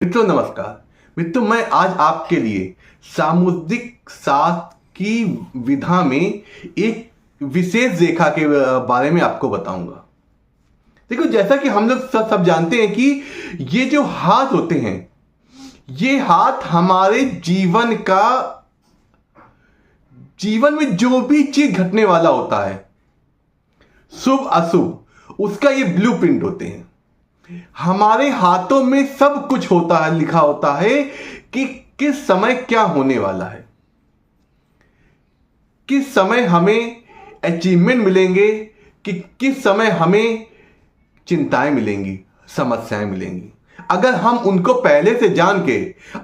मित्रों नमस्कार। मित्रों मैं आज आपके लिए सामुद्रिक शास्त्र की विधा में एक विशेष रेखा के बारे में आपको बताऊंगा। देखो, जैसा कि हम लोग सब जानते हैं कि ये जो हाथ होते हैं, ये हाथ हमारे जीवन में जो भी चीज घटने वाला होता है, शुभ अशुभ, उसका ये ब्लूप्रिंट होते हैं। हमारे हाथों में सब कुछ होता है, लिखा होता है कि किस समय क्या होने वाला है, किस समय हमें अचीवमेंट मिलेंगे, कि किस समय हमें चिंताएं मिलेंगी, समस्याएं मिलेंगी। अगर हम उनको पहले से जान के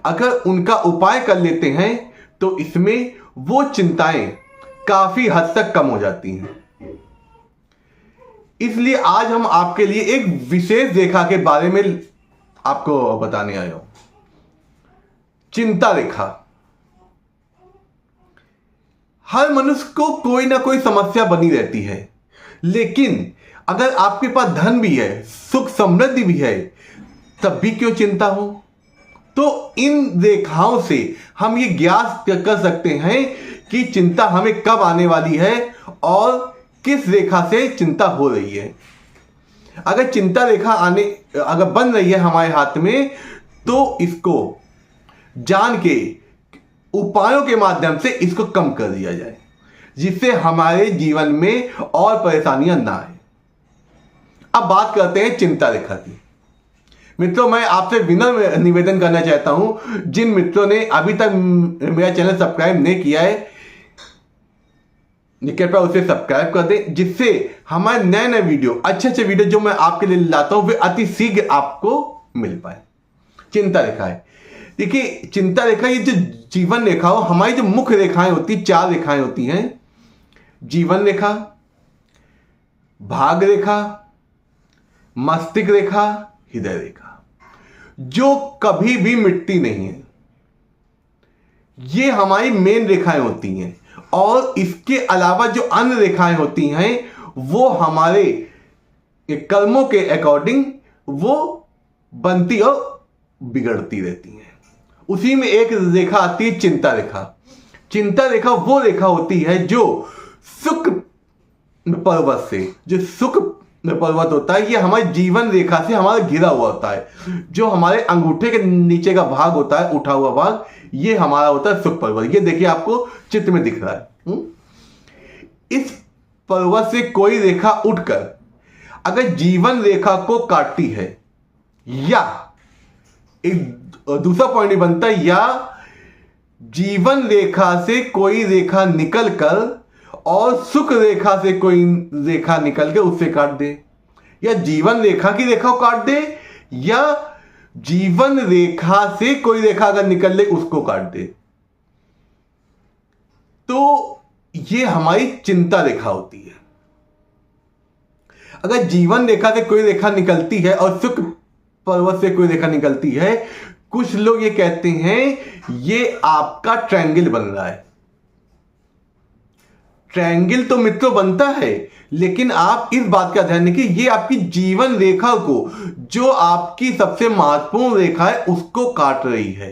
अगर उनका उपाय कर लेते हैं तो इसमें वो चिंताएं काफी हद तक कम हो जाती हैं। इसलिए आज हम आपके लिए एक विशेष रेखा के बारे में आपको बताने आया हूं। चिंता रेखा। हर मनुष्य को कोई ना कोई समस्या बनी रहती है, लेकिन अगर आपके पास धन भी है, सुख समृद्धि भी है, तब भी क्यों चिंता हो? तो इन रेखाओं से हम ये ज्ञात कर सकते हैं कि चिंता हमें कब आने वाली है और किस रेखा से चिंता हो रही है। अगर चिंता रेखा अगर बन रही है हमारे हाथ में, तो इसको जान के उपायों के माध्यम से इसको कम कर दिया जाए, जिससे हमारे जीवन में और परेशानियां ना आए। अब बात करते हैं चिंता रेखा की। मित्रों, मैं आपसे विनम्र निवेदन करना चाहता हूं, जिन मित्रों ने अभी तक मेरा चैनल सब्सक्राइब नहीं किया है, कृपया उसे सब्सक्राइब कर दें, जिससे हमारे नए नए वीडियो, अच्छे वीडियो जो मैं आपके लिए लाता हूं, वे अति शीघ्र आपको मिल पाए। चिंता रेखा है। देखिए, चिंता रेखा, ये जो जीवन रेखा हो, हमारी जो मुख्य रेखाएं होती, 4 रेखाएं होती हैं। जीवन रेखा, भाग रेखा, मस्तिष्क रेखा, हृदय रेखा, जो कभी भी मिटती नहीं है। ये हमारी मेन रेखाएं होती हैं, और इसके अलावा जो अन्य रेखाएं होती हैं वो हमारे कर्मों के अकॉर्डिंग वो बनती और बिगड़ती रहती हैं। उसी में एक रेखा आती है चिंता रेखा। चिंता रेखा वो रेखा होती है जो शुक्र पर्वत से, जो शुक्र पर्वत होता है, ये हमारी जीवन रेखा से हमारा घिरा हुआ होता है। जो हमारे अंगूठे के नीचे का भाग होता है, उठा हुआ भाग, ये हमारा होता है शुक्र पर्वत। ये देखिए, आपको चित्र में दिख रहा है। इस पर्वत से कोई रेखा उठकर अगर जीवन रेखा को काटती है, या एक दूसरा पॉइंट बनता है, या जीवन रेखा से कोई रेखा निकलकर और शुक्र रेखा से कोई रेखा निकल के उससे काट दे, या जीवन रेखा की रेखा को काट दे, या जीवन रेखा से कोई रेखा अगर निकल ले उसको काट दे, तो ये हमारी चिंता रेखा होती है। अगर जीवन रेखा से कोई रेखा निकलती है और शुक्र पर्वत से कोई रेखा निकलती है, कुछ लोग ये कहते हैं ये आपका ट्रायंगल बन रहा है। ट्रायंगल तो मित्रों बनता है, लेकिन आप इस बात का ध्यान रखिए, ये आपकी जीवन रेखा को, जो आपकी सबसे महत्वपूर्ण रेखा है, उसको काट रही है।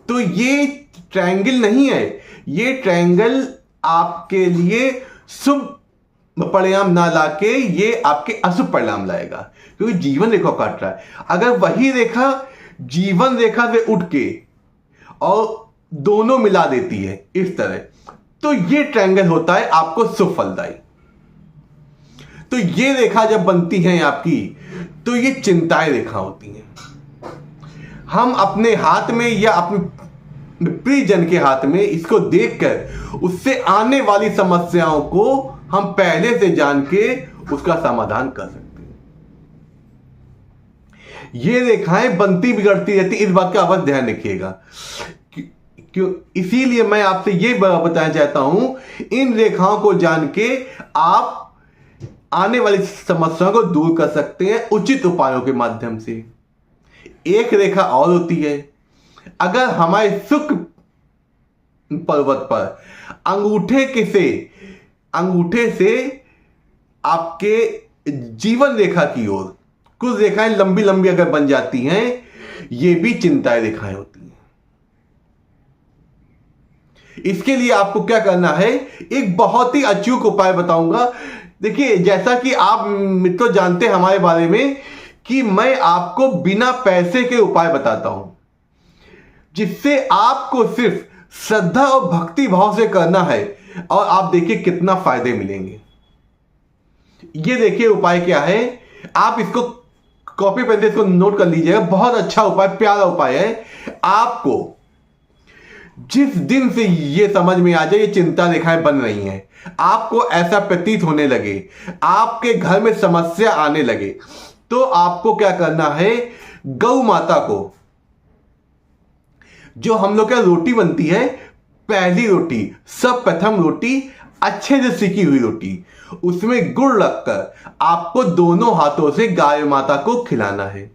तो ये ट्रायंगल नहीं है, ये ट्रायंगल आपके लिए शुभ परिणाम ना लाके ये आपके अशुभ परिणाम लाएगा, क्योंकि जीवन रेखा काट रहा है। अगर वही रेखा जीवन रेखा से उठ के और दोनों मिला देती है इस तरह, तो ये ट्रायंगल होता है आपको शुभ फलदायी। तो ये रेखा जब बनती है आपकी, तो ये चिंताएं रेखा होती हैं। हम अपने हाथ में या अपने प्रियजन के हाथ में इसको देखकर उससे आने वाली समस्याओं को हम पहले से जान के उसका समाधान कर सकते हैं। ये रेखाएं बनती बिगड़ती रहती, इस बात का अवश्य ध्यान रखिएगा। क्यों? इसीलिए मैं आपसे ये बताना चाहता हूं, इन रेखाओं को जान के आप आने वाली समस्याओं को दूर कर सकते हैं उचित उपायों के माध्यम से। एक रेखा और होती है, अगर हमारे शुक्र पर्वत पर अंगूठे से आपके जीवन रेखा की ओर कुछ रेखाएं लंबी लंबी अगर बन जाती हैं, ये भी चिंता रेखाएं होती हैं। इसके लिए आपको क्या करना है, एक बहुत ही अचूक उपाय बताऊंगा। देखिए, जैसा कि आप मित्रों जानते हैं हमारे बारे में कि मैं आपको बिना पैसे के उपाय बताता हूं, जिससे आपको सिर्फ श्रद्धा और भक्ति भाव से करना है, और आप देखिए कितना फायदे मिलेंगे। ये देखिए उपाय क्या है, आप इसको कॉपी पेन से इसको नोट कर लीजिएगा। बहुत अच्छा उपाय, प्यारा उपाय है। आपको जिस दिन से ये समझ में आ जाए ये चिंता रेखाएं बन रही हैं, आपको ऐसा प्रतीत होने लगे, आपके घर में समस्या आने लगे, तो आपको क्या करना है, गौ माता को, जो हम लोग क्या रोटी बनती है, पहली रोटी, सब प्रथम रोटी, अच्छे से सिकी हुई रोटी, उसमें गुड़ रखकर आपको दोनों हाथों से गाय माता को खिलाना है।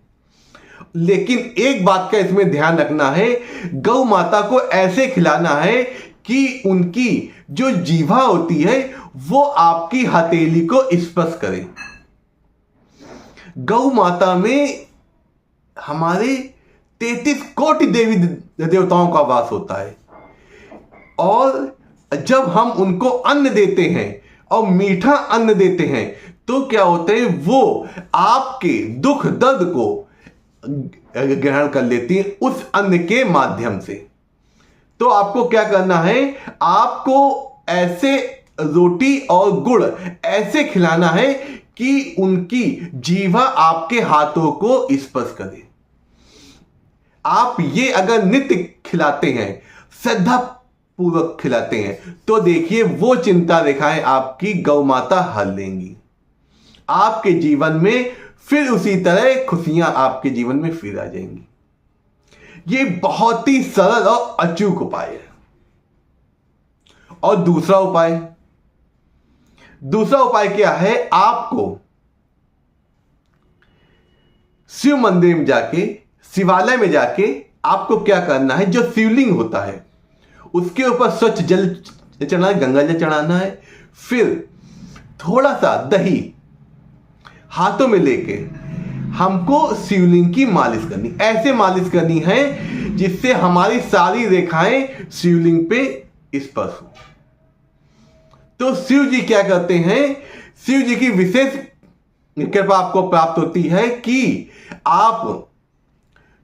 लेकिन एक बात का इसमें ध्यान रखना है, गौ माता को ऐसे खिलाना है कि उनकी जो जीवा होती है वो आपकी हथेली को स्पर्श करे। गौ माता में हमारे 33 कोटि देवी देवताओं का वास होता है, और जब हम उनको अन्न देते हैं और मीठा अन्न देते हैं तो क्या होता है, वो आपके दुख दर्द को ग्रहण कर लेती है उस अन्न के माध्यम से। तो आपको क्या करना है, आपको ऐसे रोटी और गुड़ ऐसे खिलाना है कि उनकी जीवा आपके हाथों को स्पर्श करे। आप ये अगर नित्य खिलाते हैं, श्रद्धा पूर्वक खिलाते हैं, तो देखिए वो चिंता रेखाएं आपकी गौ माता हल लेंगी। आपके जीवन में फिर उसी तरह खुशियां आपके जीवन में फिर आ जाएंगी। ये बहुत ही सरल और अचूक उपाय है। और दूसरा उपाय क्या है, आपको शिव मंदिर में जाके, शिवालय में जाके आपको क्या करना है, जो शिवलिंग होता है उसके ऊपर स्वच्छ जल चढ़ाना, गंगा जल चढ़ाना है। फिर थोड़ा सा दही हाथों में लेके हमको शिवलिंग की मालिश करनी, ऐसे मालिश करनी है जिससे हमारी सारी रेखाएं शिवलिंग पे स्पर्श हो। तो शिव जी क्या करते हैं, शिव जी की विशेष कृपा आपको प्राप्त होती है कि आप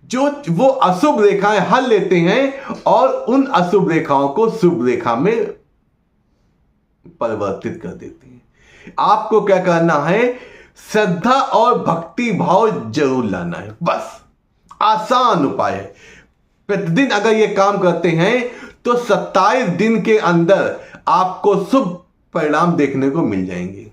जो वो अशुभ रेखाएं हल लेते हैं और उन अशुभ रेखाओं को शुभ रेखा में परिवर्तित कर देते हैं। आपको क्या करना है, श्रद्धा और भक्ति भाव जरूर लाना है, बस आसान उपाय है। प्रतिदिन अगर ये काम करते हैं तो 27 दिन के अंदर आपको शुभ परिणाम देखने को मिल जाएंगे।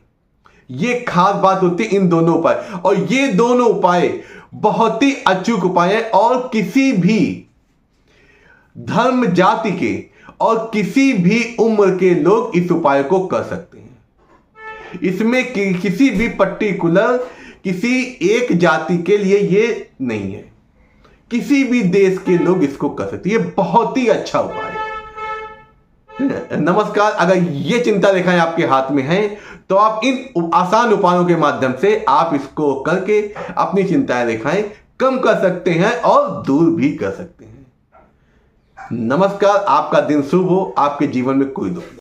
ये खास बात होती है इन दोनों उपाय, और ये दोनों उपाय बहुत ही अचूक उपाय है, और किसी भी धर्म जाति के और किसी भी उम्र के लोग इस उपाय को कर सकते हैं। इसमें किसी भी पर्टिकुलर किसी एक जाति के लिए ये नहीं है, किसी भी देश के लोग इसको कर सकते हैं। ये बहुत ही अच्छा उपाय है। नमस्कार, अगर ये चिंता रेखाएं आपके हाथ में हैं तो आप इन आसान उपायों के माध्यम से आप इसको करके अपनी चिंता रेखाएं कम कर सकते हैं और दूर भी कर सकते हैं। नमस्कार, आपका दिन शुभ हो, आपके जीवन में कोई दुख नहीं।